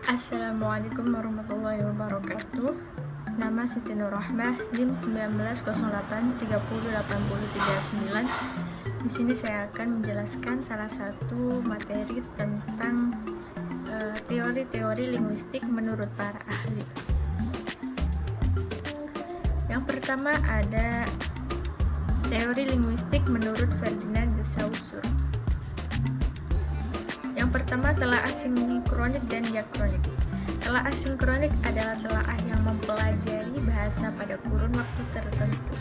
Assalamualaikum warahmatullahi wabarakatuh. Nama Siti Nurrahmah, NIM 1908308039. Di sini saya akan menjelaskan salah satu materi tentang teori-teori linguistik menurut para ahli. Yang pertama ada teori linguistik menurut Ferdinand de Saussure. Yang pertama, telaah sinkronik dan diakronik. Telaah sinkronik adalah telaah yang mempelajari bahasa pada kurun waktu tertentu.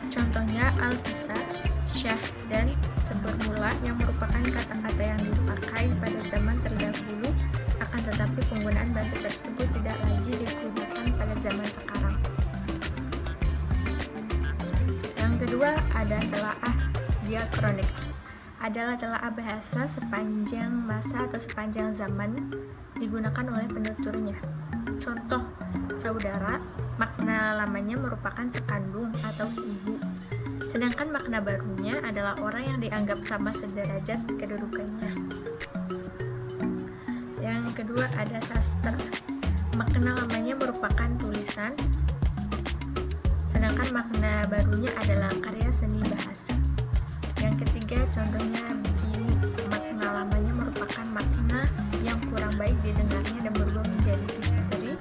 Contohnya al-kisah, syah, dan sebermula yang merupakan kata-kata yang dipakai pada zaman terdahulu, akan tetapi penggunaan bahasa tersebut tidak lagi digunakan pada zaman sekarang. Yang kedua ada telaah diakronik. Adalah telaah bahasa sepanjang masa atau sepanjang zaman digunakan oleh penuturnya. Contoh, saudara, makna lamanya merupakan sekandung atau seibu, sedangkan makna barunya adalah orang yang dianggap sama sederajat kedudukannya. Yang kedua ada sastra. Makna lamanya merupakan tulisan, sedangkan makna barunya adalah karya seni bahasa. Yang ketiga, contohnya begini, makna lamanya merupakan makna yang kurang baik didengarnya dan berubah menjadi misteri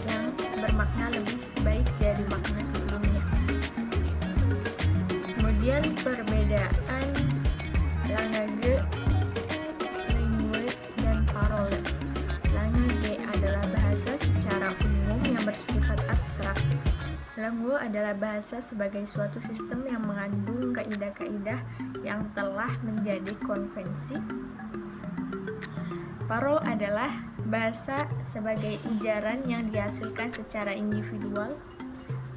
yang bermakna lebih baik dari makna sebelumnya. Kemudian perbedaan langue, lingue, dan parole. Langue adalah bahasa secara umum yang bersifat abstrak. Langue adalah bahasa sebagai suatu sistem yang mengandung kaidah-kaidah yang telah menjadi konvensi. Parol adalah bahasa sebagai ujaran yang dihasilkan secara individual,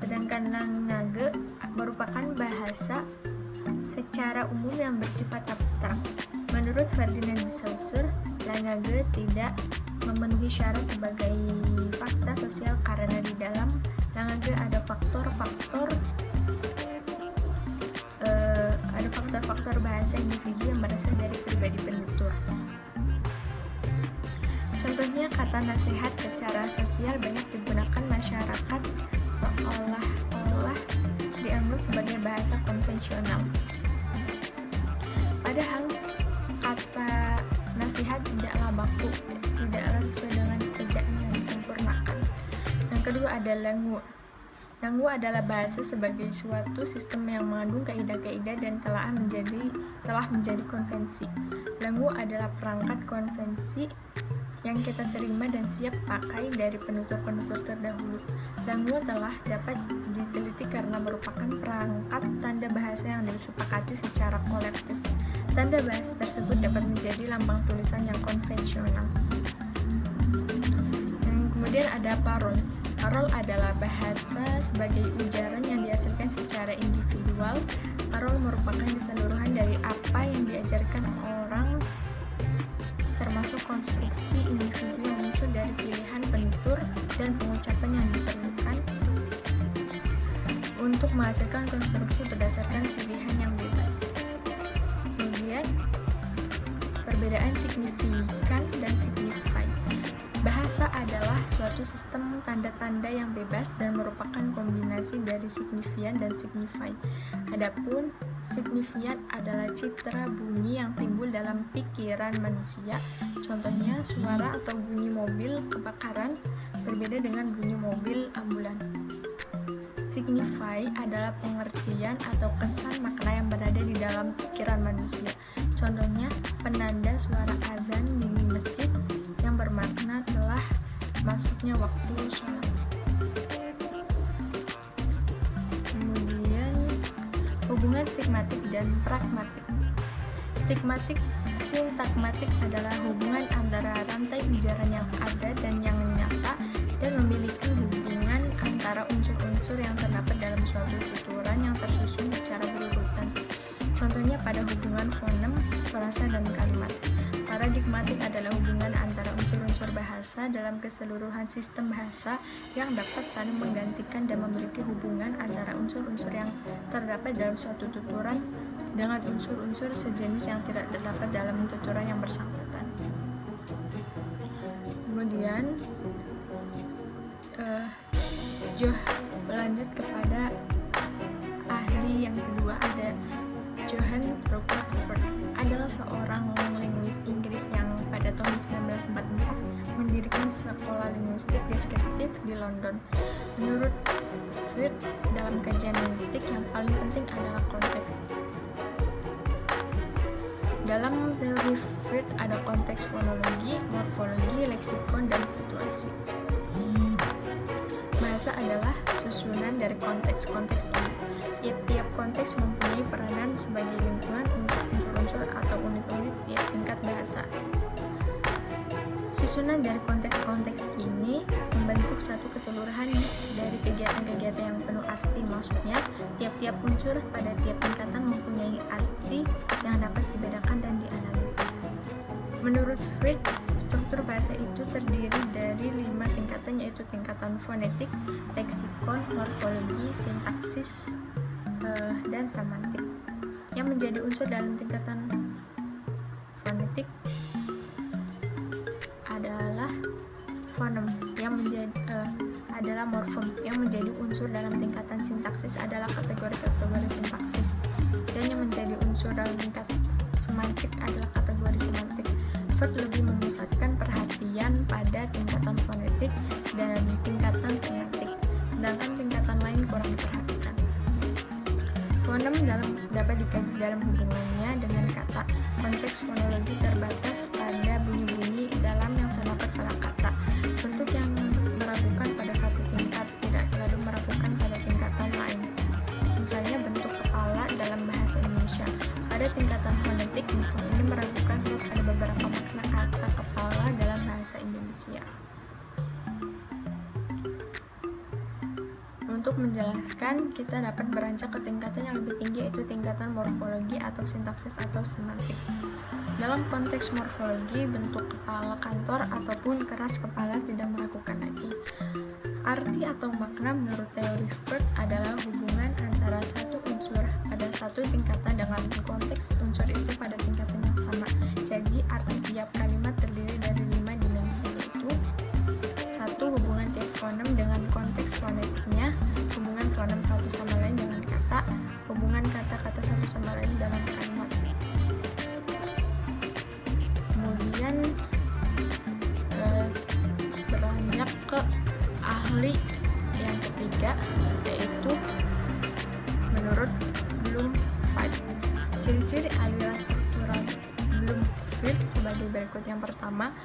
sedangkan langue merupakan bahasa secara umum yang bersifat abstrak. Menurut Ferdinand de Saussure, langue tidak memenuhi syarat sebagai fakta sosial karena di dalam langue ada faktor bahasa individu yang berasal dari pribadi penutur. Contohnya, kata nasihat secara sosial banyak digunakan masyarakat seolah-olah dianggap sebagai bahasa konvensional. Padahal kata nasihat tidaklah baku, tidaklah sesuai dengan ejaan yang disempurnakan. Yang kedua ada langue. Langue adalah bahasa sebagai suatu sistem yang mengandung kaidah-kaidah dan telah menjadi konvensi. Langue adalah perangkat konvensi yang kita terima dan siap pakai dari penutur-penutur terdahulu. Langue telah dapat diteliti karena merupakan perangkat tanda bahasa yang disepakati secara kolektif. Tanda bahasa tersebut dapat menjadi lambang tulisan yang konvensional. Kemudian ada parol. Parol adalah bahasa sebagai ujaran yang dihasilkan secara individual. Parol merupakan keseluruhan dari apa yang diajarkan orang, termasuk konstruksi individu yang muncul dari pilihan penutur dan pengucapan yang diperlukan untuk menghasilkan konstruksi berdasarkan pilihan yang bebas. Kemudian, perbedaan signifikan dan signify. Bahasa adalah suatu sistem tanda-tanda yang bebas dan merupakan kombinasi dari signifian dan signify. Adapun signifian adalah citra bunyi yang timbul dalam pikiran manusia. Contohnya, suara atau bunyi mobil kebakaran berbeda dengan bunyi mobil ambulan. Signify adalah pengertian atau kesan makna yang berada di dalam pikiran manusia. Contohnya, penanda suara azan di masjid yang bermakna telah masuknya waktu sholat. Kemudian, hubungan stigmatik dan pragmatik. Sintagmatik adalah hubungan antara rantai ujaran yang ada dan yang nyata dan memiliki hubungan antara unsur-unsur yang terdapat dalam suatu tuturan yang tersusun secara berurutan. Contohnya pada hubungan fonem, frasa, dan kalimat. Paradigmatik adalah hubungan antara unsur-unsur bahasa bahasa dalam keseluruhan sistem bahasa yang dapat saling menggantikan dan memiliki hubungan antara unsur-unsur yang terdapat dalam suatu tuturan dengan unsur-unsur sejenis yang tidak terdapat dalam tuturan yang bersangkutan. Kemudian lanjut kepada ahli yang kedua, ada Johann Rutherford. Adalah seorang linguis Inggris yang pada tahun 1944 mendirikan sekolah linguistik deskriptif di London. Menurut Fritz, dalam kajian linguistik yang paling penting adalah konteks. Dalam teori Fritz ada konteks fonologi, morfologi, leksikon, dan situasi. Bahasa adalah susunan dari konteks-konteks ini. Tiap konteks mempunyai peranan sebagai lingkungan untuk unsur-unsur atau unit-unit tiap tingkat bahasa. Susunan dari konteks-konteks ini membentuk satu keseluruhan dari kegiatan-kegiatan yang penuh arti. Maksudnya, tiap-tiap unsur pada tiap tingkatan mempunyai arti yang dapat dibedakan dan dianalisis. Menurut Fritz, struktur bahasa itu terdiri dari 5 tingkatan, yaitu tingkatan fonetik, leksikon, morfologi, sintaksis, dan semantik. Yang menjadi unsur dalam tingkatan fonetik adalah fonem, yang menjadi adalah morfem. Yang menjadi unsur dalam tingkatan sintaksis adalah kategori-kategori sintaksis, dan yang menjadi unsur dalam tingkat semantik adalah kategori semantik. Fritz lebih memusatkan perhatian pada tingkatan fonetik dan tingkatan semantik, sedangkan tingkatan lain kurang diperhatikan. Fonem dapat dikaji dalam hubungannya dengan kata. Konteks fonologi terbatas pada bunyi-bunyi dalam yang terdapat pada kata. Bentuk yang meragukan pada satu tingkat tidak selalu meragukan pada tingkatan lain. Misalnya bentuk kepala dalam bahasa Indonesia. Pada tingkatan fonetik, bentuk ini meragukan sebab ada beberapa makna kata kepala dalam bahasa Indonesia. Untuk menjelaskan, kita dapat beranjak ke tingkatan yang lebih tinggi, yaitu tingkatan morfologi atau sintaksis atau semantik. Dalam konteks morfologi, bentuk kepala kantor ataupun keras kepala tidak meragukan lagi. Arti atau makna menurut teori Fritz adalah hubungan antara satu unsur pada satu tingkatan dengan konteks unsur itu pada tingkatan yang sama. Jadi, arti tiap kalimat terdiri dari 5 dimensi, yaitu 1. Hubungan tiap fonem dengan konteks fonetiknya, hubungan fonem satu sama lain dengan kata, hubungan kata-kata satu sama lain dalam kalimat. Kemudian beranjak ke ahli yang ketiga, yaitu menurut Bloom-Field. Ciri-ciri aliran struktural Bloom-Field sebagai berikut. Yang pertama,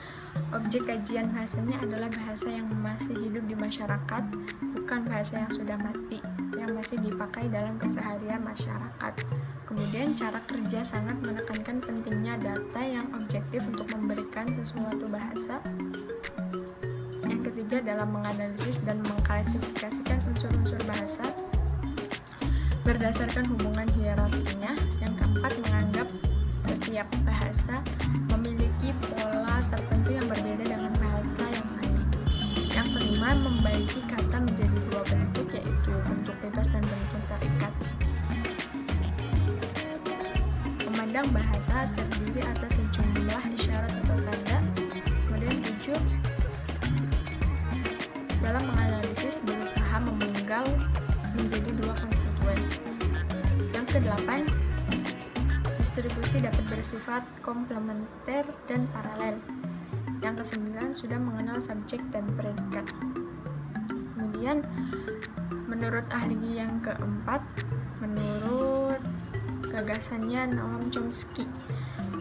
objek kajian bahasanya adalah bahasa yang masih hidup di masyarakat, bukan bahasa yang sudah mati, yang masih dipakai dalam keseharian masyarakat. Kemudian, cara kerja sangat menekankan pentingnya data yang objektif untuk memberikan sesuatu bahasa. Yang ketiga, dalam menganalisis dan mengklasifikasikan unsur-unsur bahasa berdasarkan hubungan hierarkinya. Yang keempat, menganggap setiap bahasa memiliki pola tertentu yang berbeda dengan bahasa yang lain. Yang kelima, membagi kata menjadi 2 bentuk, yaitu bentuk bebas dan bentuk terikat. Memandang bahasa terdiri atas sejumlah isyarat atau tanda. Kemudian 7, dalam menganalisis berusaha memenggal menjadi 2 konstituen. Yang ke-8, distribusi dapat bersifat komplementer dan paralel. Yang ke-9, sudah mengenal subjek dan predikat. Kemudian menurut ahli yang keempat, menurut gagasannya Noam Chomsky.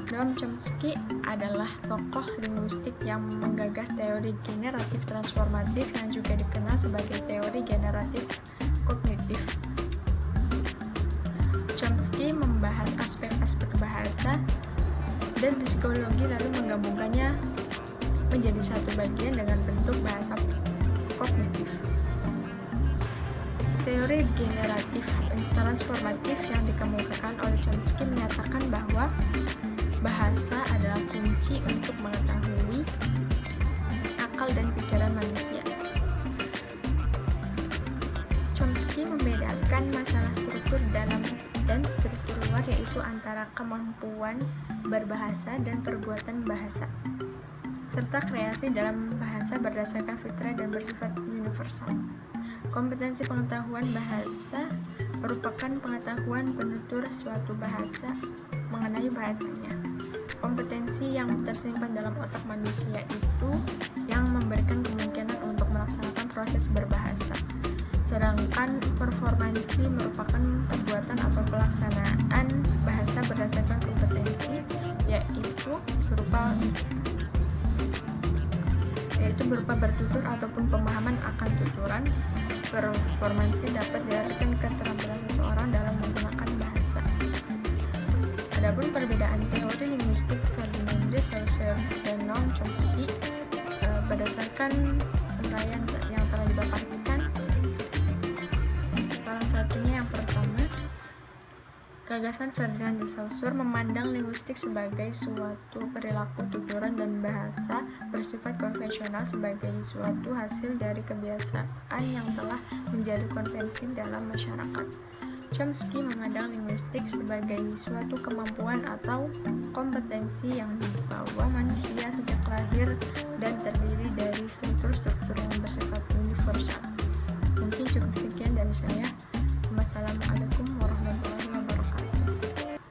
Noam Chomsky adalah tokoh linguistik yang menggagas teori generatif transformatif yang juga dikenal sebagai teori generatif kognitif. Chomsky membahas aspek-aspek bahasa dan psikologi lalu menggabungkannya menjadi satu bagian dengan bentuk bahasa kognitif. Teori generatif transformatif yang dikemukakan oleh Chomsky menyatakan bahwa bahasa adalah kunci untuk mengetahui akal dan pikiran manusia. Chomsky membedakan masalah struktur dalam dan struktur luar, yaitu antara kemampuan berbahasa dan perbuatan bahasa, serta kreasi dalam bahasa berdasarkan fitrah dan bersifat universal. Kompetensi pengetahuan bahasa merupakan pengetahuan penutur suatu bahasa mengenai bahasanya. Kompetensi yang tersimpan dalam otak manusia itu yang memberikan kemungkinan untuk melaksanakan proses berbahasa. Sedangkan performansi merupakan perbuatan atau pelaksanaan bahasa berdasarkan kompetensi, yaitu berupa bertutur ataupun pemahaman akan tuturan. Performansi dapat diartikan keterampilan seseorang dalam menggunakan bahasa. Adapun perbedaan teori linguistik Ferdinand de Saussure dan Noam Chomsky berdasarkan uraian yang telah dipaparkan, salah satunya yang pertama, gagasan Ferdinand de Saussure memandang linguistik sebagai suatu perilaku tuturan dan bahasa bersifat konvensional sebagai suatu hasil dari kebiasaan yang telah menjadi konvensi dalam masyarakat. Chomsky memandang linguistik sebagai suatu kemampuan atau kompetensi yang dibawa manusia sejak lahir dan terdiri dari struktur-struktur yang